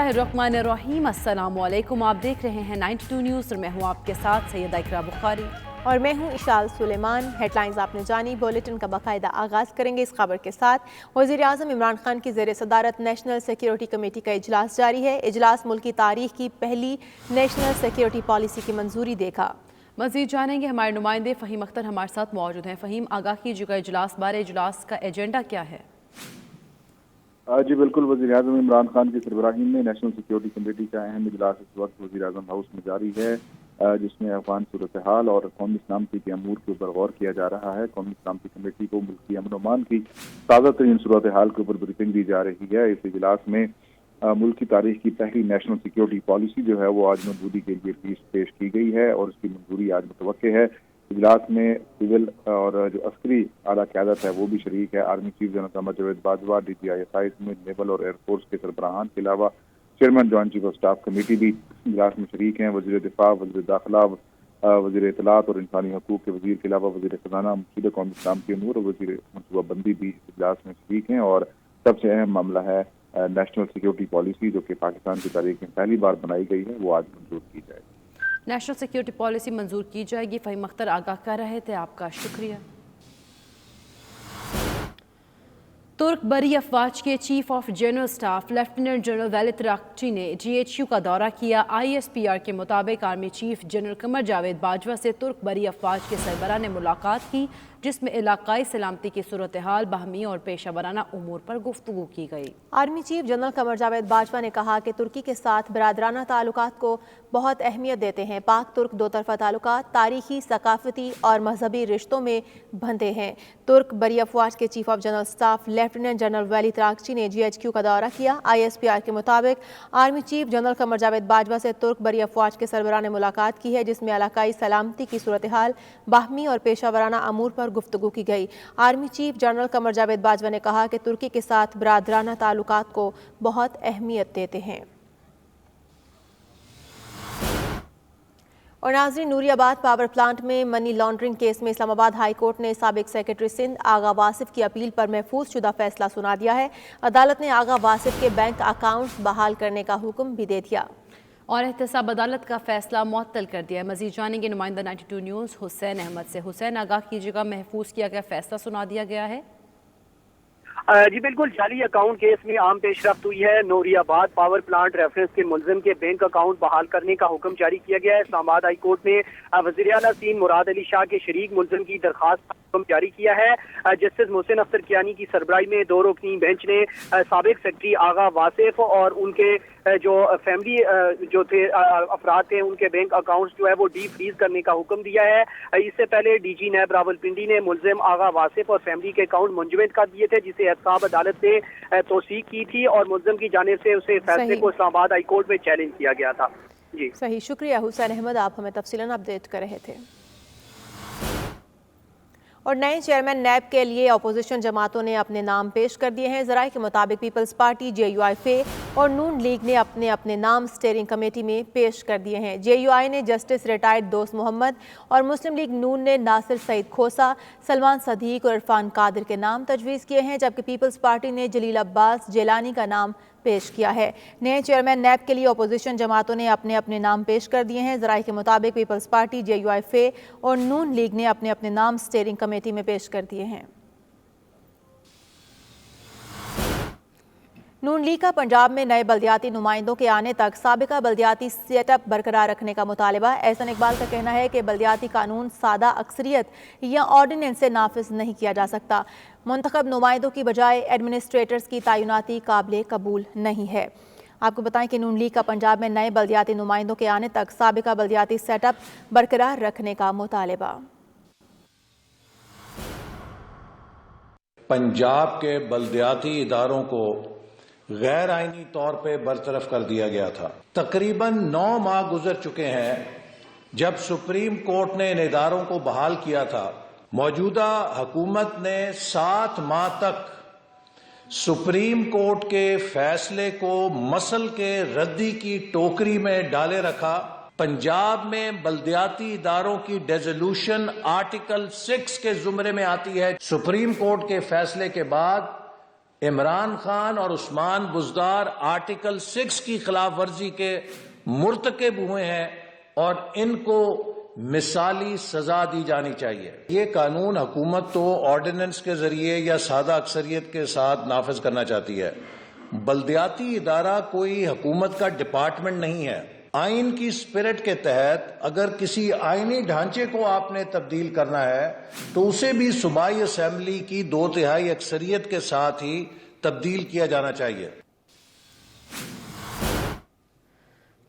बिस्मिल्लाहिर्रहमानिर्रहीम। अस्सलाम वालेकुम। आप देख रहे हैं 92 न्यूज़ और मैं हूं आपके साथ सैयदा इकरा बुखारी और मैं हूं इशाल सुलेमान। हेडलाइंस आपने जानी, बुलेटिन का बाकायदा आगाज़ करेंगे इस खबर के साथ। वज़ीर-ए-आज़म इमरान खान की ज़ेर सदारत नेशनल सिक्योरिटी कमेटी का इजलास जारी है। इजलास मुल्क की तारीख की पहली नेशनल सिक्योरिटी पॉलिसी की मंजूरी देगा। मज़ीद जानेंगे, हमारे नुमाइंदे फ़हीम अख्तर हमारे साथ मौजूद हैं। फ़हीम, आगाह कीजिएगा इजलास बारे, इजलास का एजेंडा क्या है? जी बिल्कुल, वज़ीर-ए-आज़म इमरान खान की सरबराही में नेशनल सिक्योरिटी कमेटी का अहम इजलास इस वक्त वज़ीर-ए-आज़म हाउस में जारी है, जिसमें अफगान सूरत हाल और कौमी सलामती के अमूर के ऊपर गौर किया जा रहा है। कौमी सलामती कमेटी को मुल्क की अमन अमान की ताज़ा तरीन सूरत हाल के ऊपर ब्रीफिंग दी जा रही है। इस इजलास में मुल्क की तारीख की पहली नेशनल सिक्योरिटी पॉलिसी जो है वो आज मंजूरी के लिए पेश की गई है और उसकी मंजूरी आज मुतवक्के है। इजलास में सिविल और जो अस्करी आला क़यादत है वो भी शरीक है। Army chief general Qamar Javed Bajwa, DGISI में नेवल और एयरफोर्स के सरबराहान के अलावा chairman joint chief of staff committee भी इजलास में शरीक हैं। वज़ीर दिफा, वज़ीर दाखिला, वज़ीर इत्तलात और इंसानी हकूक़ के वज़ीर के अलावा वज़ीर ख़ज़ाना, मुशीर कौमी सलामती अमूर और वज़ीर मनसूबाबंदी भी इजलास में शरीक हैं। और सबसे अहम मामला है नेशनल सिक्योरिटी पॉलिसी, जो कि पाकिस्तान की तारीख में पहली बार बनाई गई है, वो आज मंजूर की जाएगी। नेशनल सिक्योरिटी पॉलिसी मंजूर की जाएगी। फ़हीम अख्तर आगाह कर रहे थे, आपका शुक्रिया। तुर्क बरी अफवाज के chief of general staff lieutenant general वैलिद राक्ची ने GHQ का दौरा किया। ISPR के मुताबिक army chief general Qamar Javed Bajwa से तुर्क बरी अफवाज के सरबराह ने मुलाकात की, जिसमें इलाकाई सलामती की सूरत हाल, बाहमी और पेशा वराना उमूर पर गुफ्तगू की गई। Army chief general Qamar Javed Bajwa ने कहा कि तुर्की के साथ बरादराना ताल्लुकात को बहुत अहमियत देते हैं। पाक तुर्क दो तरफा ताल्लुकात तारीखी, सकाफती और मजहबी रिश्तों में बंधे हैं। तुर्क बरी अफवाज के chief of general staff lieutenant general वैलिद राक्ची ने GHQ का दौरा किया। ISPR के मुताबिक army chief general Qamar Javed Bajwa से तुर्क बरी अफवाज के सरबराह ने मुलाकात की है, जिसमें इलाकाई सलामती की सूरत हाल, बाहमी और पेशा वराना अमूर पर गुफ्तगू की गई। Army chief general Qamar Javed Bajwa ने कहा कि तुर्की के साथ बरादराना ताल्लुकात को बहुत अहमियत देते हैं। और नाज़रीन, नूरियाबाद पावर प्लांट में मनी लॉन्ड्रिंग केस में इस्लामाबाद हाई कोर्ट ने साबिक सेक्रेटरी सिंध आगा वासिफ की अपील पर महफूज शुदा फैसला सुना दिया है। अदालत ने आगा वासिफ के बैंक अकाउंट बहाल करने का हुक्म भी दे दिया और एहतसाब अदालत का फैसला मुअत्तल कर दिया है। मजीद जानेंगे नुमाइंदा 92 न्यूज़ हुसैन अहमद से। हुसैन, आगाह कीजिएगा, महफूज किया गया फैसला सुना दिया गया है? जी बिल्कुल, जाली अकाउंट केस में आम पेशरफ्त हुई है। नूरियाबाद पावर प्लांट रेफरेंस के मुलजिम के बैंक अकाउंट बहाल करने का हुक्म जारी किया गया है। इस्लामाबाद हाई कोर्ट ने वज़ीर आला सिंध मुराद अली शाह के शरीक मुलजिम की दरखास्त का हुक्म जारी किया है। जस्टिस मोहसिन अख्तर कियानी की सरबराही में दो रुकनी बेंच ने साबिक सेक्रेटरी आगा वासिफ और उनके जो फैमिली जो थे अफराद थे, उनके बैंक अकाउंट्स जो है वो डी फ्रीज करने का हुक्म दिया है। इससे पहले DG नैब रावलपिंडी ने मुलजिम आगा वासिफ और फैमिली के अकाउंट मुंजमद कर दिए थे, जिसे एहतसाब अदालत ने तौसीक की थी और मुलजिम की जानिब से उसे फैसले को इस्लामाबाद हाई कोर्ट में चैलेंज किया गया था। जी सही, शुक्रिया हुसैन अहमद, आप हमें तफसीलन अपडेट कर रहे थे। और नए चेयरमैन नैब के लिए अपोजिशन जमातों ने अपने नाम पेश कर दिए हैं। ज़राए के मुताबिक पीपल्स पार्टी, JUI और नून लीग ने अपने अपने नाम स्टीयरिंग कमेटी में पेश कर दिए हैं। JUI ने जस्टिस रिटायर्ड दोस्त मोहम्मद और मुस्लिम लीग नून ने नासिर सईद खोसा, सलमान सदीक और इरफान कादिर के नाम तजवीज़ किए हैं, जबकि पीपल्स पार्टी ने जलील अब्बास जेलानी का नाम पेश किया है। नए चेयरमैन नैब के लिए अपोजिशन जमातों ने अपने अपने नाम पेश कर दिए हैं। ज़राए के मुताबिक पीपल्स पार्टी, JUI और नून लीग ने अपने अपने नाम स्टीयरिंग कमेटी में पेश कर दिए हैं। नून लीग का पंजाब में नए बल्दियाती नुमाइंदों के आने तक साबिका बल्दियाती सेटअप बरकरार रखने का मुतालबा। एहसन इकबाल का कहना है कि बल्दियाती कानून सादा अक्सरियत या ऑर्डिनेंस से नाफिज नहीं किया जा सकता। मुंतखब नुमाइंदों की बजाय एडमिनिस्ट्रेटर्स की तैनाती काबिल कबूल नहीं है। आपको बताएं कि नून लीग का पंजाब में नए बल्दियाती नुमाइंदों के आने तक साबिका बल्दियाती सेटअप बरकरार रखने का मुतालबा। पंजाब के बल्दियाती इदारों को गैर आईनी तौर पे बरतरफ कर दिया गया था। तकरीबन 9 माह गुजर चुके हैं जब सुप्रीम कोर्ट ने इन इदारों को बहाल किया था। मौजूदा हुकूमत ने 7 माह तक सुप्रीम कोर्ट के फैसले को मसल के रद्दी की टोकरी में डाले रखा। पंजाब में बल्दियाती इदारों की डिसोल्यूशन आर्टिकल 6 के जुमरे में आती है। सुप्रीम कोर्ट के फैसले के बाद عمران خان اور عثمان بزدار آرٹیکل 6 کی خلاف ورزی کے مرتکب ہوئے ہیں اور ان کو مثالی سزا دی جانی چاہیے۔ یہ قانون حکومت تو آرڈیننس کے ذریعے یا سادہ اکثریت کے ساتھ نافذ کرنا چاہتی ہے۔ بلدیاتی ادارہ کوئی حکومت کا ڈپارٹمنٹ نہیں ہے۔ آئین کی اسپرٹ کے تحت اگر کسی آئینی ڈھانچے کو آپ نے تبدیل کرنا ہے تو اسے بھی صوبائی اسمبلی کی 2/3 اکثریت کے ساتھ ہی تبدیل کیا جانا چاہیے۔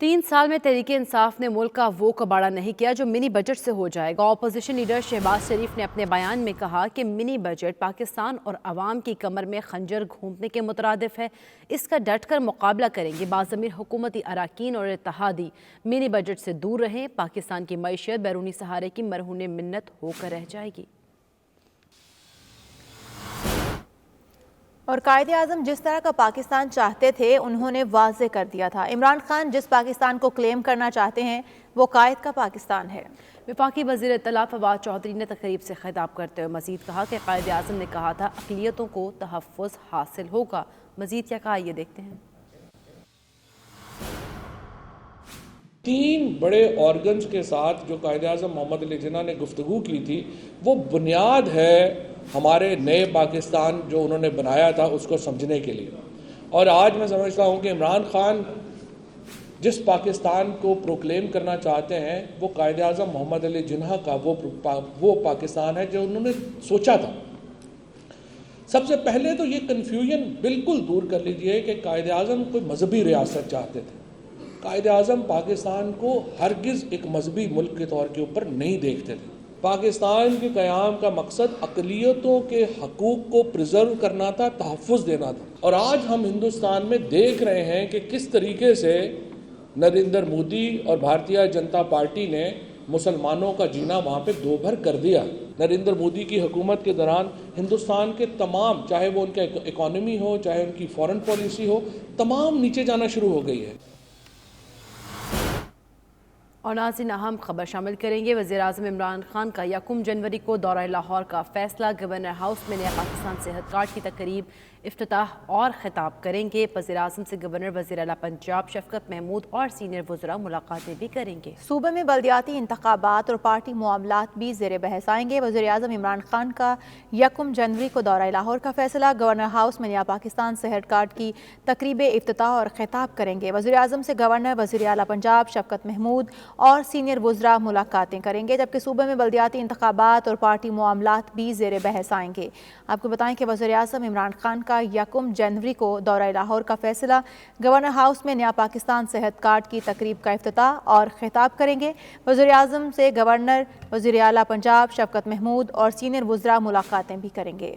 3 سال میں تحریک انصاف نے ملک کا وہ کباڑہ نہیں کیا جو منی بجٹ سے ہو جائے گا۔ اپوزیشن لیڈر شہباز شریف نے اپنے بیان میں کہا کہ منی بجٹ پاکستان اور عوام کی کمر میں خنجر گھونپنے کے مترادف ہے، اس کا ڈٹ کر مقابلہ کریں گے۔ باضمیر حکومتی اراکین اور اتحادی منی بجٹ سے دور رہیں، پاکستان کی معیشت بیرونی سہارے کی مرہون منت ہو کر رہ جائے گی۔ اور قائد اعظم جس طرح کا پاکستان چاہتے تھے انہوں نے واضح کر دیا تھا۔ عمران خان جس پاکستان کو کلیم کرنا چاہتے ہیں وہ قائد کا پاکستان ہے۔ وفاقی وزیر اطلاع فواد چودھری نے تقریب سے خطاب کرتے ہوئے مزید کہا کہ قائد اعظم نے کہا تھا اقلیتوں کو تحفظ حاصل ہوگا۔ مزید کیا کہا یہ دیکھتے ہیں۔ 3 بڑے آرگنز کے ساتھ جو قائد اعظم محمد علی جناح نے گفتگو کی تھی وہ بنیاد ہے ہمارے نئے پاکستان جو انہوں نے بنایا تھا اس کو سمجھنے کے لیے۔ اور آج میں سمجھتا ہوں کہ عمران خان جس پاکستان کو پروکلیم کرنا چاہتے ہیں وہ قائد اعظم محمد علی جناح کا وہ پاکستان ہے جو انہوں نے سوچا تھا۔ سب سے پہلے تو یہ کنفیوژن بالکل دور کر لیجئے کہ قائد اعظم کوئی مذہبی ریاست چاہتے تھے۔ قائد اعظم پاکستان کو ہرگز ایک مذہبی ملک کے طور کے اوپر نہیں دیکھتے تھے۔ پاکستان کے قیام کا مقصد اقلیتوں کے حقوق کو پریزرو کرنا تھا، تحفظ دینا تھا۔ اور آج ہم ہندوستان میں دیکھ رہے ہیں کہ کس طریقے سے نریندر مودی اور بھارتیہ جنتا پارٹی نے مسلمانوں کا جینا وہاں پہ دوبھر کر دیا۔ نریندر مودی کی حکومت کے دوران ہندوستان کے تمام، چاہے وہ ان کا اکانومی ہو چاہے ان کی فورن پالیسی ہو، تمام نیچے جانا شروع ہو گئی ہے۔ اور ناظرین اہم خبر شامل کریں گے۔ وزیر اعظم عمران خان کا 1 جنوری کو دورہ لاہور کا فیصلہ، گورنر ہاؤس میں نیا پاکستان صحت کارڈ کی تقریب، افتتاح اور خطاب کریں گے۔ وزیر اعظم سے گورنر وزیر اعلیٰ پنجاب شفقت محمود اور سینئر وزراء ملاقاتیں بھی کریں گے۔ صوبے میں بلدیاتی انتخابات اور پارٹی معاملات بھی زیر بحث آئیں گے۔ وزیر اعظم عمران خان کا 1 جنوری کو دورہ لاہور کا فیصلہ، گورنر ہاؤس میں نیا پاکستان صحت کارڈ کی تقریب افتتاح اور خطاب کریں گے۔ وزیر اعظم سے گورنر وزیر اعلیٰ پنجاب شفقت محمود اور سینئر وزراء ملاقاتیں کریں گے، جبکہ صوبے میں بلدیاتی انتخابات اور پارٹی معاملات بھی زیر بحث آئیں گے۔ آپ کو بتائیں کہ وزیر اعظم عمران خان کا 1 جنوری کو دورہ لاہور کا فیصلہ، گورنر ہاؤس میں نیا پاکستان صحت کارڈ کی تقریب کا افتتاح اور خطاب کریں گے۔ وزیر اعظم سے گورنر وزیر اعلیٰ پنجاب شفقت محمود اور سینئر وزراء ملاقاتیں بھی کریں گے۔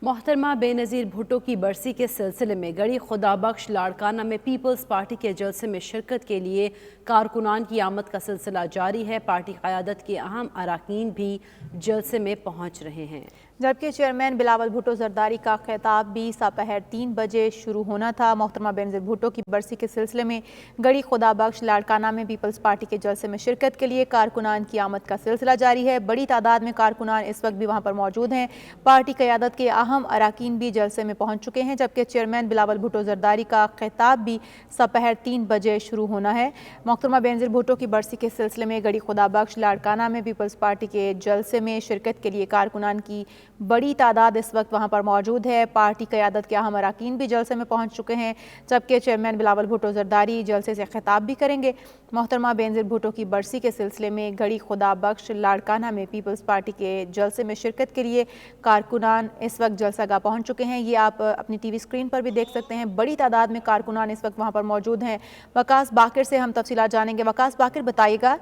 محترمہ بے نظیر بھٹو کی برسی کے سلسلے میں گڑھی خدا بخش لاڑکانہ میں پیپلز پارٹی کے جلسے میں شرکت کے لیے کارکنان کی آمد کا سلسلہ جاری ہے۔ پارٹی قیادت کے اہم اراکین بھی جلسے میں پہنچ رہے ہیں، جبکہ چیئرمین بلاول بھٹو زرداری کا خطاب بھی سپہر 3 بجے شروع ہونا تھا۔ محترمہ بے نظیر بھٹو کی برسی کے سلسلے میں گڑھی خدا بخش لاڑکانہ میں پیپلز پارٹی کے جلسے میں شرکت کے لیے کارکنان کی آمد کا سلسلہ جاری ہے۔ بڑی تعداد میں کارکنان اس وقت بھی وہاں پر موجود ہیں۔ پارٹی قیادت کے اہم اراکین بھی جلسے میں پہنچ چکے ہیں، جبکہ چیئرمین بلاول بھٹو زرداری کا خطاب بھی سپہر 3 بجے شروع ہونا ہے۔ محترمہ بے نظیر بھٹو کی برسی کے سلسلے میں گڑھی خدا بخش لاڑکانہ میں پیپلز پارٹی کے جلسے میں شرکت کے لیے کارکنان کی بڑی تعداد اس وقت وہاں پر موجود ہے۔ پارٹی قیادت کے اہم اراکین بھی جلسے میں پہنچ چکے ہیں، جبکہ چیئرمین بلاول بھٹو زرداری جلسے سے خطاب بھی کریں گے۔ محترمہ بے نظیر بھٹو کی برسی کے سلسلے میں گڑھی خدا بخش لاڑکانہ میں پیپلز پارٹی کے جلسے میں شرکت کے لیے کارکنان اس وقت جلسہ گاہ پہنچ چکے ہیں۔ یہ آپ اپنی ٹی وی اسکرین پر بھی دیکھ سکتے ہیں، بڑی تعداد میں کارکنان اس وقت وہاں پر موجود ہیں۔ وقاص باقر سے ہم تفصیلات جانیں گے۔ وقاص باقر، بتائیے گا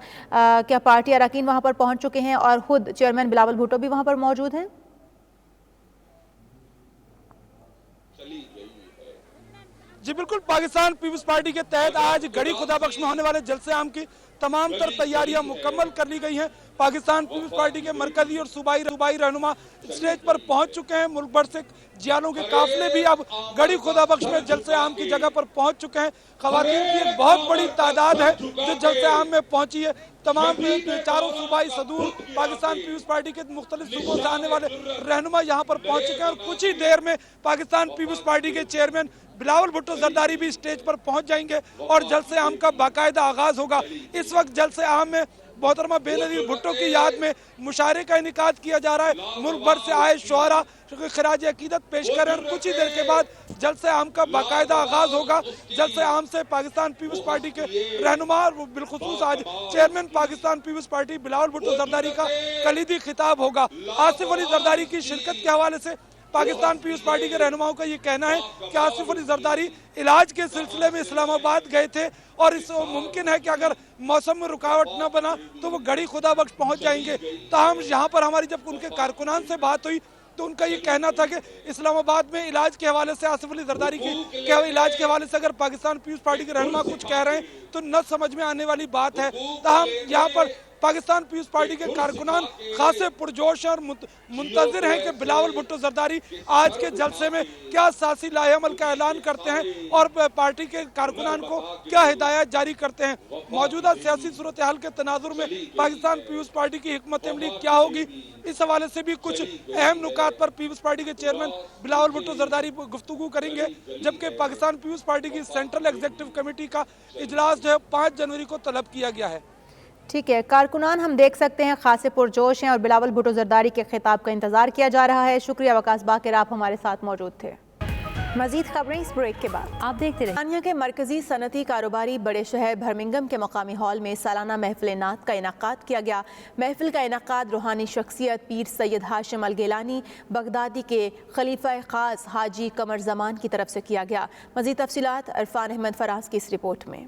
کیا پارٹی اراکین وہاں پر پہنچ چکے ہیں اور خود چیئرمین بلاول بھٹو بھی وہاں پر موجود ہیں؟ جی بالکل، پاکستان پیپلز پارٹی کے تحت آج گڑھی خدا بخش میں ہونے والے جلسے عام کی तमाम तर तैयारियां मुकम्मल कर ली गई हैं। पाकिस्तान पीपल्स पार्टी के मरकजी और सूबाई रहनुमा स्टेज पर पहुंच चुके हैं। मुल्क भर से जियालों के काफिले भी अब गड़ी खुदा बख्श में जलसे आम की जगह पर पहुंच चुके हैं। खवातीन की एक बहुत बड़ी तादाद है जो जलसे आम में पहुंची है। तमाम चारों सूबाई सदूर पाकिस्तान पीपल्स पार्टी के मुख्तलिफ सूबों से आने वाले रहनुमा यहाँ पर पहुंच चुके हैं और कुछ ही देर में पाकिस्तान पीपल्स पार्टी के चेयरमैन बिलावल भुट्टो जरदारी भी स्टेज पर पहुंच जाएंगे और जलसे आम का बाकायदा आगाज होगा। इस वक्त जलसे आम में मोहतरमा बेनजीर भुट्टो की याद में मुशायरे का इनेकाद किया जा रहा है। मुल्क भर से आए शुअरा खिराज अकीदत पेश करें और कुछ ही देर के बाद जलसे आम का बाकायदा आगाज होगा। जलसे आम से पाकिस्तान पीपल्स पार्टी के रहनुमा बिलखुसूस आज चेयरमैन पाकिस्तान पीपल्स पार्टी बिलावल भुट्टो जरदारी का कलीदी खिताब होगा। आसिफ अली जरदारी की शिरकत के हवाले से पाकिस्तान पीपल्स पार्टी के रहनुमाओं का ये कहना है कि आसिफ अली जरदारी इलाज के सिलसिले में इस्लामाबाद गए थे और इस मुमकिन है कि अगर मौसम में रुकावट न बना तो वो गड़ी खुदा बख्श पहुंच जाएंगे। ताहम यहाँ पर हमारी जब उनके कारकुनान से बात हुई तो उनका ये कहना था कि इस्लामाबाद में इलाज के हवाले से आसिफ अली जरदारी के इलाज के हवाले से अगर पाकिस्तान पीपल्स पार्टी के रहनुमा कुछ कह रहे हैं तो न समझ में आने वाली बात है। ताहम यहाँ पर पाकिस्तान पीपल्स पार्टी के कारकुनान खासे पुरजोश और मुंतजिर हैं कि बिलावल भुट्टो जरदारी आज के जलसे में क्या सियासी लाहेअमल का ऐलान करते हैं और पार्टी के कारकुनान को क्या हिदायत जारी करते हैं। मौजूदा सियासी सूरत हाल के तनाजुर में पाकिस्तान पीपल्स पार्टी की हिकमत अमली क्या होगी, इस हवाले से भी कुछ अहम नुकात पर पीपल्स पार्टी के चेयरमैन बिलावल भुट्टो जरदारी गुफ्तगू करेंगे। जबकि पाकिस्तान पीपल्स पार्टी की सेंट्रल एग्जीक्यूटिव कमेटी का इजलास जो है 5 जनवरी को तलब किया गया है। ठीक है, कारकुनान हम देख सकते हैं खासे पुरजोश हैं और बिलावल भुट्टो जरदारी के खिताब का इंतजार किया जा रहा है। शुक्रिया वकास बाकिर, आप हमारे साथ मौजूद थे। मजीद खबरें इस ब्रेक के बाद आप देखते रहिए। बरतानिया के मरकजी सनती कारोबारी बड़े शहर बर्मिंघम के मकामी हॉल में सालाना महफिल नात का इनाकाद किया गया। महफिल का इनाकाद रूहानी शख्सियत पीर सैयद हाशिम अल गिलानी बगदादी के खलीफा खास हाजी कमर जमान की तरफ से किया गया। मजीद तफसीलात अरफान अहमद फराज की इस रिपोर्ट में।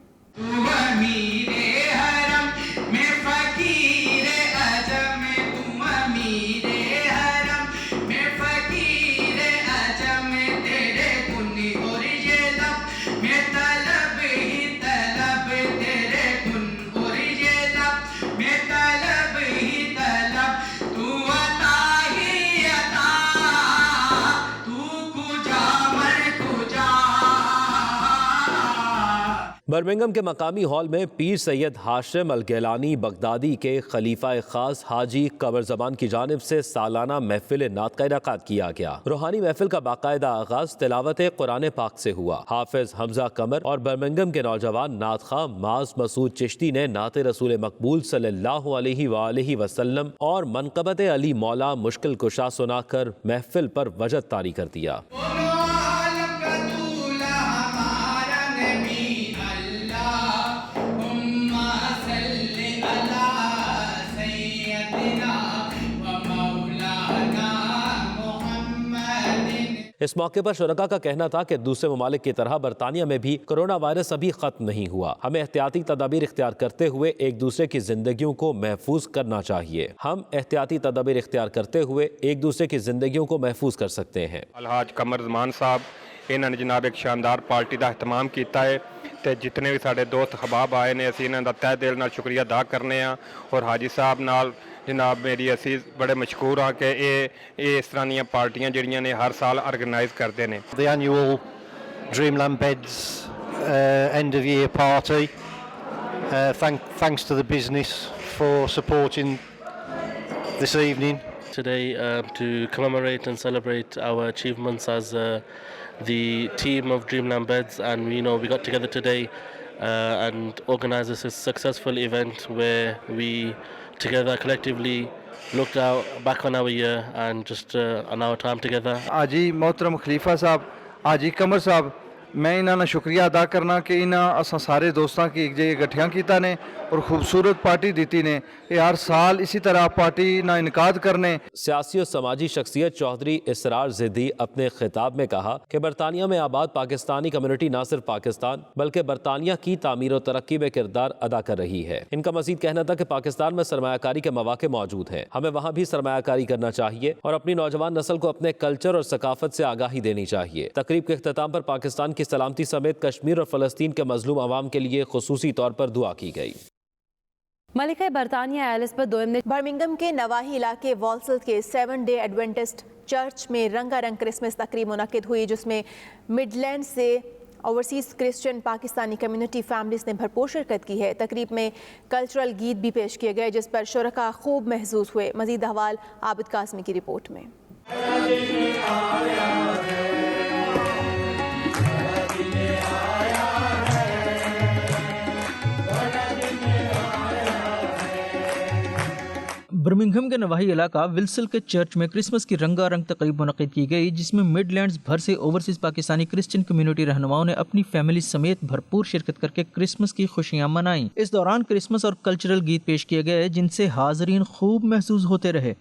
बर्मिंघम के मकामी हॉल में पीर सैयद हाशिम अल गिलानी बगदादी के खलीफा खास हाजी कमर जमान की जानिब से सालाना महफिल नात का इनाकाद किया गया। रूहानी महफिल का बाकायदा आगाज तिलावत कुरान पाक से हुआ। हाफिज हमजा कमर और बर्मिंघम के नौजवान नात खां माज मसूद चिश्ती ने नात रसूल मकबूल सल्लल्लाहु अलैहि वसल्लम और मनक़बत अली मौला मुश्किल कुशा सुनाकर महफिल पर वजद तारी कर दिया। इस मौके पर शुरका का कहना था कि दूसरे ममालिक की तरह बरतानिया में भी कोरोना वायरस अभी खत्म नहीं हुआ। हमें एहतियाती तदाबीर इख्तियार करते हुए एक दूसरे की जिंदगियों को महफूज करना चाहिए। हम एहतियाती तदाबीर इख्तियार करते हुए एक दूसरे की जिंदगियों को महफूज कर सकते हैं। अलहाज कमर जमान साहब इन्होंने जनाब एक शानदार पार्टी का एहतमाम किया है तो जितने भी साढ़े दोस्त खबाब आए ने असीं इन्हां दा तहे दिल नाल शुक्रिया अदा करने और हाजी साहब नाल जनाब मेरी असी बड़े मशहूर हाँ कि ये इस तरह दी पार्टियां जिहड़ियां ने हर साल ऑर्गेनाइज करते हैं। The annual Dreamland Beds end of year party. Thanks to the business for supporting this evening. Today to commemorate and celebrate our achievements as the team of Dreamland Beds, and we got together today and organized this successful event where we together collectively looked out back on our year and just on our time together. हाजी मोहतरम खलीफा साहब हाजी कमर साहब मैं इन्होंने शुक्रिया अदा करना कि इन्हें असा सारे दोस्तों की एक जगह इकट्ठिया किया ने और खूबसूरत पार्टी दी ने। ये हर साल इसी तरह पार्टी ना इनकाद करने। सियासी और समाजी शख्सियत चौधरी इसरार ज़िद्दी अपने खिताब में कहा कि बरतानिया में आबाद पाकिस्तानी कम्युनिटी न सिर्फ पाकिस्तान बल्कि बरतानिया की तामीर और तरक्की में किरदार अदा कर रही है। इनका मजीद कहना था कि पाकिस्तान में सरमायाकारी के मौके मौजूद हैं, हमें वहाँ भी सरमायाकारी करना चाहिए और अपनी नौजवान नस्ल को अपने कल्चर और सकाफत से आगाही देनी चाहिए। तकरीब के अख्ताम पर पाकिस्तान की सलामती समेत कश्मीर और फ़लस्तीन के मजलूम अवाम के लिए खुसूसी तौर पर दुआ की गई। मलिका बरतानिया एलिज़ाबेथ दोयम ने बर्मिंघम के नवाही इलाके वॉल्सल के 7 डे एडवेंटिस्ट चर्च में रंगारंग क्रिसमस तकरीब मुनक्किद हुई, जिसमें मिडलैंड से overseas Christian Pakistani community families ने भरपूर शिरकत की है। तकरीब में कल्चरल गीत भी पेश किए गए, जिस पर शुरका खूब महसूस हुए। मज़ीद अहवाल आबिद कासमी की रिपोर्ट में। बर्मिंघम के नवाही इलाका विल्सल के चर्च में क्रिसमस की रंगारंग तकरीब मुनक्किद की गई, जिसमें मिडलैंड्स भर से ओवरसीज पाकिस्तानी क्रिश्चियन कम्युनिटी रहनुमाओं ने अपनी फैमिली समेत भरपूर शिरकत करके क्रिसमस की खुशियां मनाई। इस दौरान क्रिसमस और कल्चरल गीत पेश किए गए, जिनसे हाजरीन खूब महसूस होते रहे।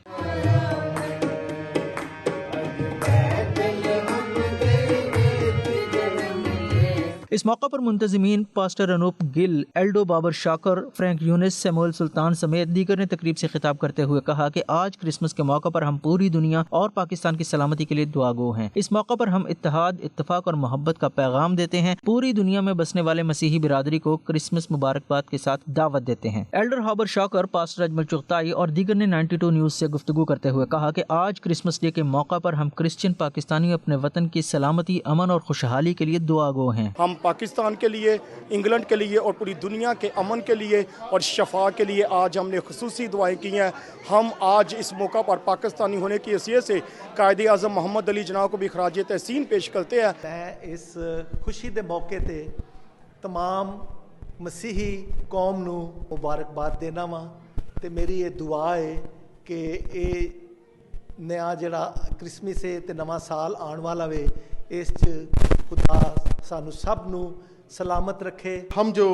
इस मौका पर मुंतजिमीन pastor Anoop Gill, Aldo Babar शाकर, Frank Younis, Samuel सुल्तान समेत दीगर ने तकरीब से खिताब करते हुए कहा कि आज क्रिसमस के मौका पर हम पूरी दुनिया और पाकिस्तान की सलामती के लिए दुआगो हैं। इस मौका पर हम इत्तेहाद, इत्तफाक और मोहब्बत का पैगाम देते हैं। पूरी दुनिया में बसने वाले मसीही बिरादरी को क्रिसमस मुबारकबाद के साथ दावत देते हैं। एल्डर हाबर शाकर, पास्टर अजमल चुगताई और दीगर ने 92 न्यूज से गुफ्तगू करते हुए कहा कि आज क्रिसमस डे के मौका पर हम क्रिश्चियन पाकिस्तानी अपने वतन की सलामती, अमन और खुशहाली के लिए दुआगो हैं। हम पाकिस्तान के लिए, इंग्लैंड के लिए और पूरी दुनिया के अमन के लिए और शफा के लिए आज हमने खुसूसी दुआएं की हैं। हम आज इस मौका पर पाकिस्तानी होने की हैसियत से कायदे आज़म मोहम्मद अली जनाब को भी खराज तहसीन पेश करते हैं। मैं इस खुशी के मौके ते तमाम मसीही कौम नू मुबारकबाद देना वा ते मेरी ये दुआ है कि ये नया जड़ा क्रिसमस है ते नवा साल आने वाला वे, इस खुदा सानू सब नू सलामत रखे। हम जो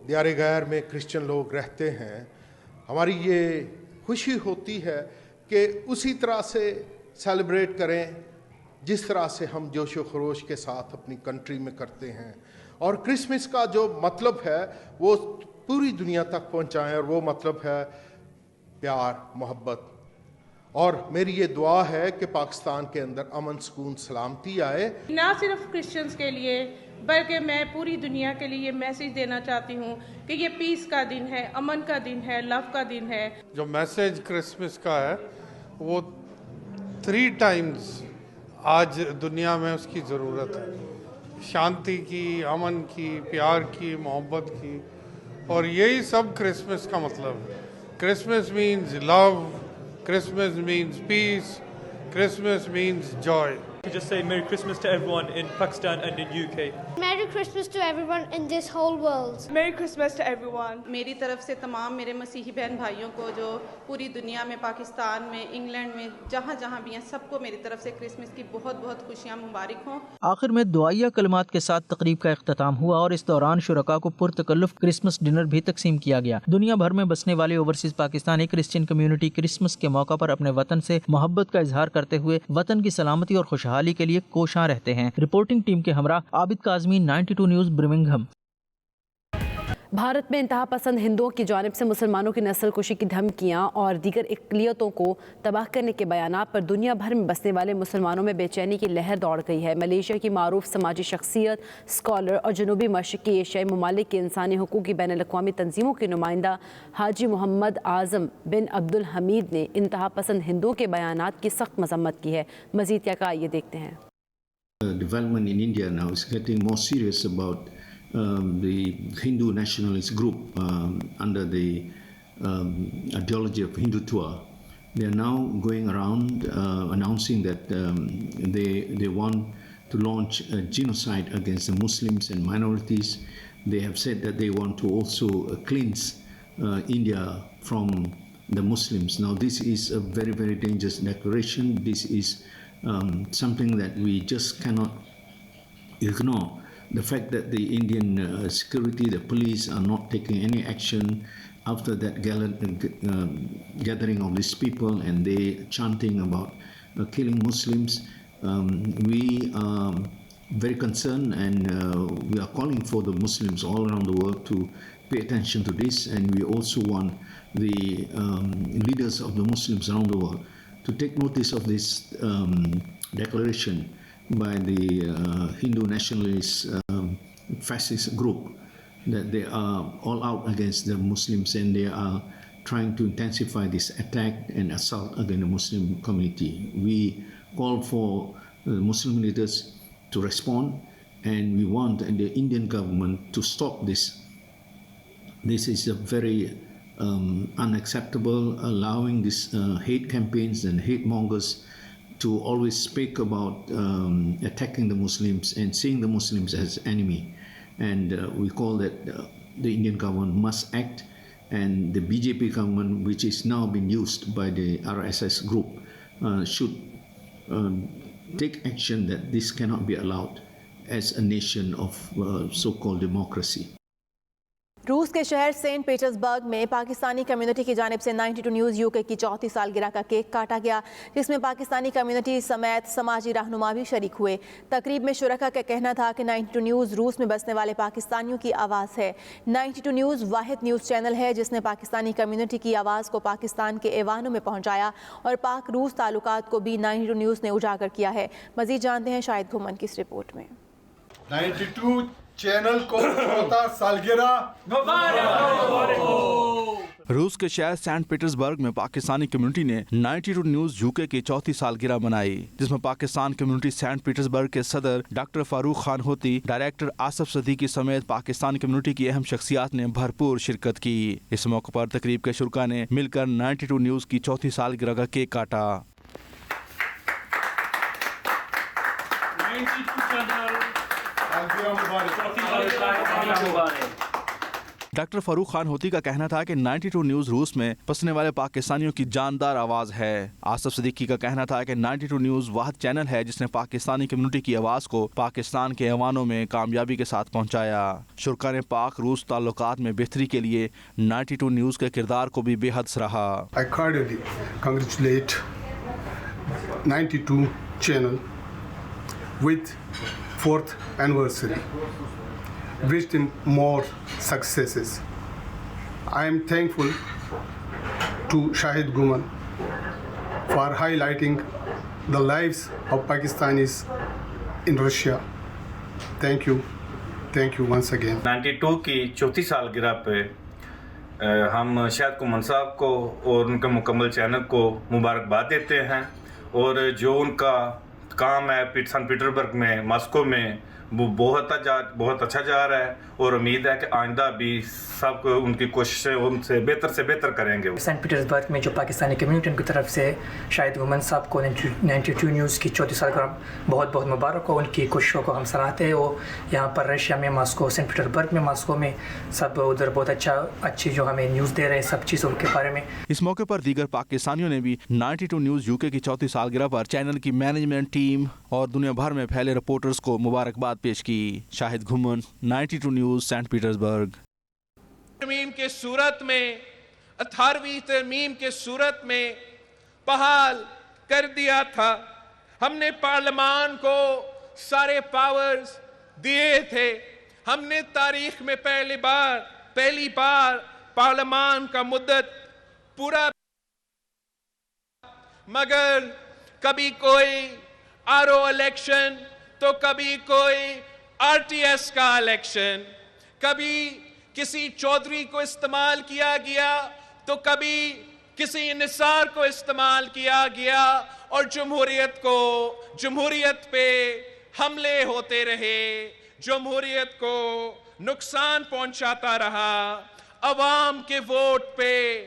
दियारे गैर में क्रिश्चियन लोग रहते हैं, हमारी ये खुशी होती है कि उसी तरह से सेलिब्रेट करें जिस तरह से हम जोश व खरोश के साथ अपनी कंट्री में करते हैं, और क्रिसमस का जो मतलब है वो पूरी दुनिया तक पहुंचाएं, और वो मतलब है प्यार, मोहब्बत। और मेरी ये दुआ है कि पाकिस्तान के अंदर अमन, सुकून, सलामती आए। ना सिर्फ क्रिश्चियंस के लिए बल्कि मैं पूरी दुनिया के लिए मैसेज देना चाहती हूँ कि ये पीस का दिन है, अमन का दिन है, लव का दिन है। जो मैसेज क्रिसमस का है वो 3 टाइम्स आज दुनिया में उसकी ज़रूरत है, शांति की, अमन की, प्यार की, मोहब्बत की, और यही सब क्रिसमस का मतलब है। Christmas means love, Christmas means peace, Christmas means joy. To just say Merry Christmas to everyone in Pakistan and in UK. Merry Christmas to everyone in this whole world. Merry Christmas to everyone. मेरी तरफ से तमाम मेरे मसीही बहन भाइयों को जो पूरी दुनिया में, पाकिस्तान में, इंग्लैंड में, जहाँ जहाँ भी हैं, सबको मेरी तरफ से क्रिसमस की बहुत बहुत खुशियाँ मुबारक हों। आखिर में दुआया कलमात के साथ तकरीब का इख्तिताम हुआ और इस दौरान शुरका को पुरतकल्लुफ क्रिसमस डिनर भी तकसीम किया गया। दुनिया भर में बसने वाले overseas Pakistani Christian community Christmas के मौका पर अपने वतन से मोहब्बत का इजहार करते हुए वतन की सलामती और खुशहाली के लिए कोशां रहते हैं। रिपोर्टिंग टीम के हमरा आबिद काज़मी, 92 न्यूज़, बर्मिंघम। भारत में इंतहा पसंद हिंदुओं की जानिब से मुसलमानों की नस्ल कुशी की धमकियां और दीगर इकलियतों को तबाह करने के बयानात पर दुनिया भर में बसने वाले मुसलमानों में बेचैनी की लहर दौड़ गई है। मलेशिया की मारूफ समाजी शख्सियत, स्कॉलर और जनूबी मशरकी एशियाई ममालिक के इंसानी हुकूक की बैन अल-अक़वामी तंजीमों के नुमाइंदा हाजी मोहम्मद आज़म बिन अब्दुल हमीद ने इंतहा पसंद हिंदुओं के बयानात की सख्त मजम्मत की है। मज़ीद क्या कहा, ये देखते हैं। Development in India now is getting more serious about the Hindu nationalist group under the ideology of Hindutva. They are now going around announcing that they want to launch a genocide against the Muslims and minorities. They have said that they want to also cleanse India from the Muslims. Now this is a very, very dangerous declaration. This is something that we just cannot ignore. The fact that the Indian security, the police are not taking any action after that gathering of these people and they chanting about killing Muslims, we are very concerned, and we are calling for the Muslims all around the world to pay attention to this, and we also want the leaders of the Muslims around the world to take notice of this declaration by the Hindu nationalist fascist group. that they are all out against the Muslims and they are trying to intensify this attack and assault against the Muslim community. We call for Muslim leaders to respond, and we want the Indian government to stop this. This is a very unacceptable, allowing this hate campaigns and hate mongers to always speak about attacking the Muslims and seeing the Muslims as enemy. And we call that the Indian government must act, and the BJP government, which is now being used by the RSS group, should take action that this cannot be allowed as a nation of so-called democracy. रूस के शहर Saint Petersburg में Pakistani community की जानिब से 92 news UK की 34 सालगिरह का केक काटा गया, जिसमें पाकिस्तानी कम्युनिटी समेत समाजी रहनुमा भी शरीक हुए। तकरीब में शुरका का कहना था कि 92 न्यूज़ रूस में बसने वाले पाकिस्तानियों की आवाज़ है। 92 न्यूज़ वाहिद न्यूज़ चैनल है जिसने पाकिस्तानी कम्युनिटी की आवाज़ को पाकिस्तान के ऐवानों में पहुँचाया और पाक रूस ताल्लुकात को भी 92 न्यूज़ ने उजागर किया है। मज़ीद जानते हैं शाहिद घुमन की इस रिपोर्ट में। 92 चैनल को 14 सालगिरह रूस के शहर सेंट पीटर्सबर्ग में पाकिस्तानी कम्युनिटी ने 92 न्यूज़ यूके की 34 सालगिरह मनाई, जिसमें पाकिस्तान कम्युनिटी सेंट पीटर्सबर्ग के सदर डॉक्टर फारूक खान होती, डायरेक्टर आसफ सदीकी समेत पाकिस्तानी कम्युनिटी की अहम शख्सियात ने भरपूर शिरकत की। इस मौके पर तकरीब के शुरका ने मिलकर 92 न्यूज़ की 34 सालगिरह का केक काटा। डॉक्टर फारूक खान होती का कहना था कि 92 न्यूज़ रूस में बसने वाले पाकिस्तानियों की जानदार आवाज़ है। आसफ सदीकी का कहना था कि 92 न्यूज़ वाहिद चैनल है जिसने पाकिस्तानी कम्युनिटी की आवाज़ को पाकिस्तान के ऐवानों में कामयाबी के साथ पहुंचाया। शुरका ने पाक रूस ताल्लुकात में बेहतरी के लिए 92 न्यूज़ के किरदार को भी बेहद सराहा। I cordially congratulate 92 channel with 4th anniversary. Wish them more successes. I am thankful to Shahid Guman for highlighting the lives of Pakistanis in Russia. Thank you once again. 92 की चौथी सालगिरह पे हम शाहिद गुमन साहब को और उनके मुकम्मल चैनल को मुबारकबाद देते हैं, और जो उनका काम है सेंट पीटर्सबर्ग में, मॉस्को में, वो बहुत अच्छा जा रहा है, और उम्मीद है कि आइंदा भी सब उनकी कोशिशें उनसे बेहतर करेंगे। सेंट पीटर्सबर्ग में जो पाकिस्तानी कम्युनिटी की तरफ से शाहिद गुमन साहब को 92 न्यूज़ की 34 सालगिरह बहुत बहुत मुबारक हो। उनकी कोशिशों को हम सराहते हैं। वो यहाँ पर रशिया में, मॉस्को, सेंट पीटर्सबर्ग में, मॉस्को में सब उधर बहुत अच्छी जो हमें न्यूज़ दे रहे हैं सब चीज़ों के बारे में। इस मौके पर दीगर पाकिस्तानियों ने भी 92 न्यूज़ यूके की 34 सालगिरह पर चैनल की मैनेजमेंट टीम और दुनिया भर में फैले रिपोर्टर्स को मुबारकबाद पेश की। शाहिद घुमन, 92 न्यूज़, सेंट पीटर्सबर्ग। तरमीम के सूरत में 18वीं तरमीम के सूरत में बहाल कर दिया था। हमने पार्लियामान को सारे पावर्स दिए थे। हमने तारीख में पहली बार पार्लियामान का मुद्दत पूरा, मगर कभी कोई आरओ इलेक्शन तो कभी कोई आरटीएस का इलेक्शन, कभी किसी चौधरी को इस्तेमाल किया गया तो कभी किसी निसार को इस्तेमाल किया गया, और जमहूरियत पे हमले होते रहे, जमहूरियत को नुकसान पहुंचाता रहा। अवाम के वोट पे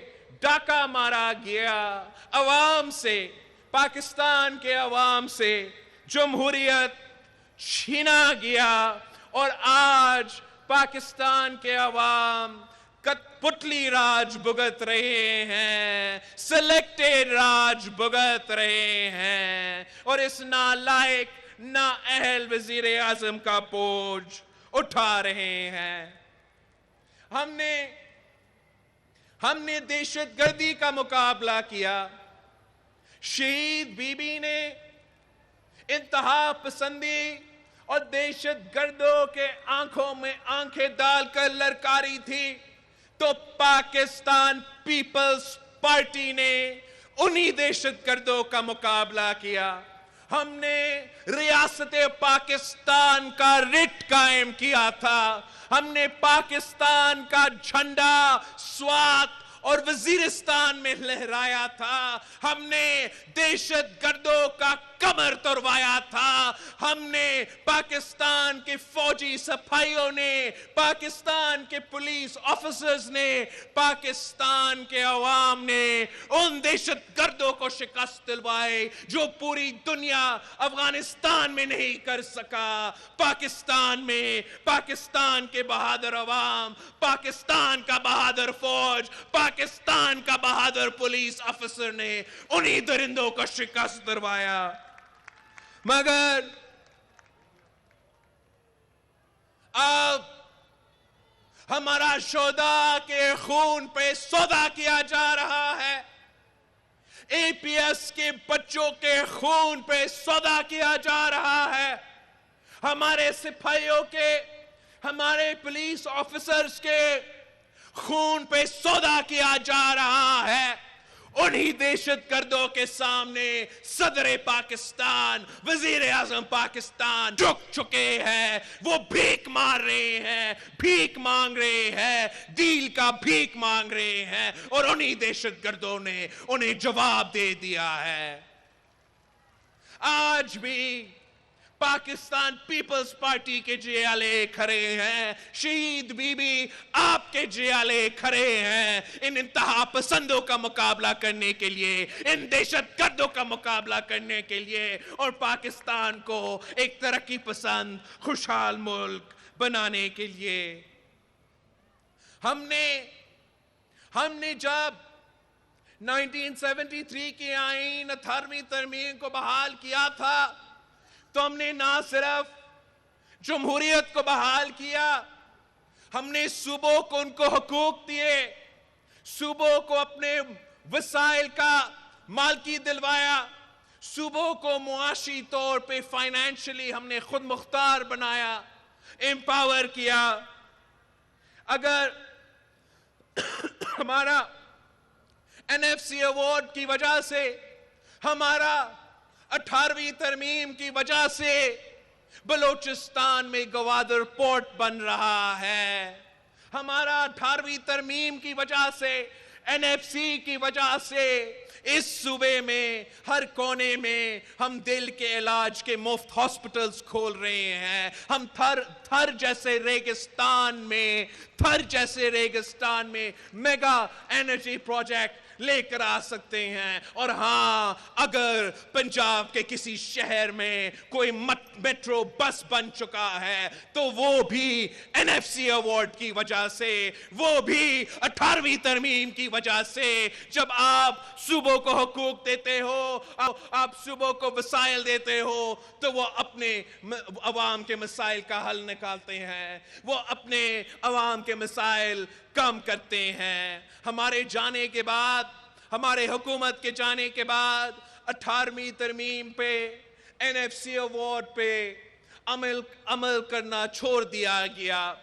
डाका मारा गया, अवाम से, पाकिस्तान के अवाम से जमहूरियत छीना गया, और आज पाकिस्तान के अवाम कठपुतली राज भुगत रहे हैं, सिलेक्टेड राज भुगत रहे हैं, और इस नालायक नाअहल वजीर आजम का बोझ उठा रहे हैं। हमने दहशतगर्दी का मुकाबला किया। शहीद बीबी ने इंतहा पसंदी और दहशतगर्दों के आंखों में आंखें डालकर ललकारी थी, तो पाकिस्तान पीपल्स पार्टी ने उन्हीं दहशतगर्दों का मुकाबला किया। ہم نے ریاست پاکستان کا رٹ قائم کیا تھا. ہم نے پاکستان کا جھنڈا سوات اور وزیرستان میں لہرایا تھا. ہم نے دہشت گردوں کا کمر توڑوایا تھا. ہم نے پاکستان کے فوجی سپاہیوں نے, پاکستان کے پولیس آفیسرز نے, پاکستان کے عوام نے ان دہشت گردوں کو شکست دلوائی جو پوری دنیا افغانستان میں نہیں کر سکا. پاکستان میں پاکستان کے بہادر عوام, پاکستان کا بہادر فوج, پاکستان کا بہادر پولیس آفیسر نے انہی درندوں کو شکست دلوایا. مگر اب ہمارا شہداء کے خون پہ سودا کیا جا رہا ہے. اے پی ایس کے بچوں کے خون پہ سودا کیا جا رہا ہے. ہمارے سپاہیوں کے, ہمارے پولیس آفیسرز کے خون پہ سودا کیا جا رہا ہے. انہی دہشت گردوں کے سامنے صدر پاکستان, وزیر اعظم پاکستان جھک چکے ہیں. وہ بھیک مار رہے ہیں, بھیک مانگ رہے ہیں, دیل کا بھیک مانگ رہے ہیں, اور انہی دہشت گردوں نے انہیں جواب دے دیا ہے. آج بھی پاکستان پیپلز پارٹی کے جیالے کھڑے ہیں, شہید بی بی آپ کے جیالے کھڑے ہیں ان انتہا پسندوں کا مقابلہ کرنے کے لیے, ان دہشت گردوں کا مقابلہ کرنے کے لیے, اور پاکستان کو ایک ترقی پسند خوشحال ملک بنانے کے لیے. ہم نے جب 1973 کی آئین 18ویں ترمیم کو بحال کیا تھا تو ہم نے نہ صرف جمہوریت کو بحال کیا, ہم نے صوبوں کو ان کو حقوق دیے, صوبوں کو اپنے وسائل کا مالکی دلوایا, صوبوں کو معاشی طور پہ فائنینشلی ہم نے خود مختار بنایا, امپاور کیا. اگر ہمارا NFC ایوارڈ کی وجہ سے, ہمارا 18ویں ترمیم کی وجہ سے بلوچستان میں گوادر پورٹ بن رہا ہے, ہمارا 18ویں ترمیم کی وجہ سے, NFC کی وجہ سے اس صوبے میں ہر کونے میں ہم دل کے علاج کے مفت ہاسپٹلز کھول رہے ہیں. ہم تھر جیسے ریگستان میں میگا انرجی پروجیکٹ لے کر آ سکتے ہیں. اور ہاں, اگر پنجاب کے کسی شہر میں کوئی میٹرو بس بن چکا ہے تو وہ بھی NFC ایوارڈ کی وجہ سے, وہ بھی 18ویں ترمیم کی وجہ سے. جب آپ صوبوں کو حقوق دیتے ہو, آپ صوبوں کو وسائل دیتے ہو, تو وہ اپنے عوام کے مسائل کا حل نکالتے ہیں, وہ اپنے عوام کے مسائل کم کرتے ہیں. ہمارے جانے کے بعد, ہمارے حکومت کے جانے کے بعد 18ویں ترمیم پہ, NFC ایوارڈ پہ عمل کرنا چھوڑ دیا گیا.